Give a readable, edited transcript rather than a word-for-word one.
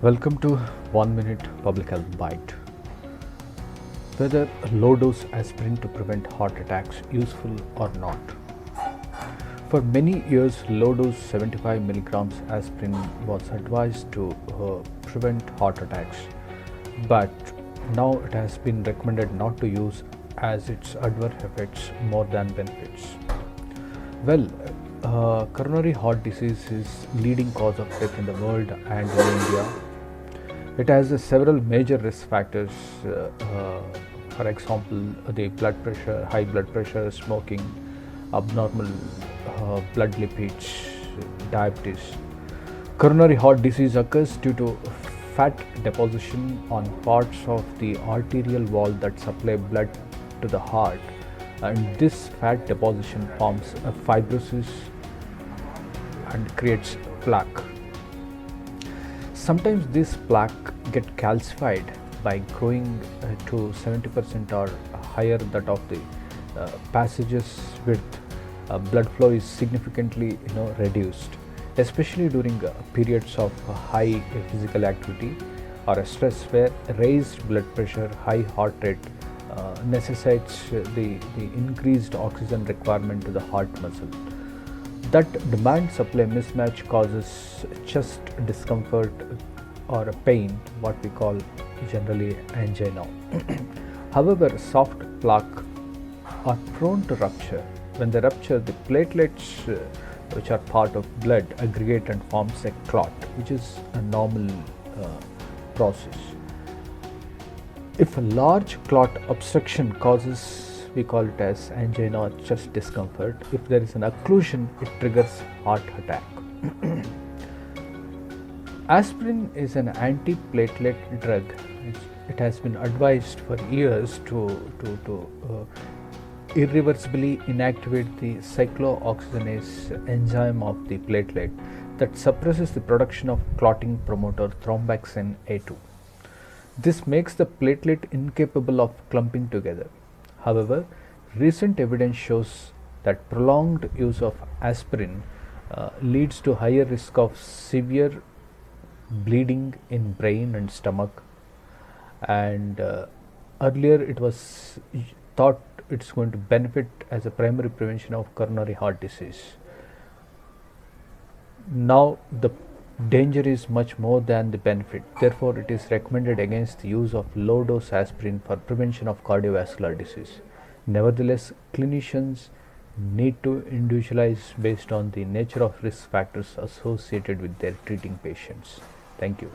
Welcome to 1 Minute Public Health Bite. Whether low dose aspirin to prevent heart attacks useful or not. For many years, low dose 75 milligrams aspirin was advised to prevent heart attacks, but now it has been recommended not to use as its adverse effects more than benefits. Well, coronary heart disease is leading cause of death in the world and in India. It has several major risk factors, for example, the blood pressure, high blood pressure, smoking, abnormal blood lipids, diabetes. Coronary heart disease occurs due to fat deposition on parts of the arterial wall that supply blood to the heart, and this fat deposition forms a fibrosis and creates plaque. Sometimes this plaque get calcified by growing to 70% or higher. That of the passages with blood flow is significantly reduced, especially during periods of high physical activity or stress, where raised blood pressure, high heart rate necessitates the increased oxygen requirement to the heart muscle. That demand supply mismatch causes chest discomfort or a pain, what we call generally angina. However, soft plaque are prone to rupture. When they rupture, the platelets which are part of blood aggregate and forms a clot, which is a normal process. If a large clot obstruction causes, we call it as angina or chest discomfort. If there is an occlusion, it triggers heart attack. Aspirin is an antiplatelet drug. It has been advised for years to irreversibly inactivate the cyclooxygenase enzyme of the platelet that suppresses the production of clotting promoter thromboxane A2. This makes the platelet incapable of clumping together. However, recent evidence shows that prolonged use of aspirin leads to higher risk of severe bleeding in brain and stomach, and earlier it was thought it's going to benefit as a primary prevention of coronary heart disease. Now the danger is much more than the benefit. Therefore, it is recommended against the use of low dose aspirin for prevention of cardiovascular disease. Nevertheless, clinicians need to individualize based on the nature of risk factors associated with their treating patients. Thank you.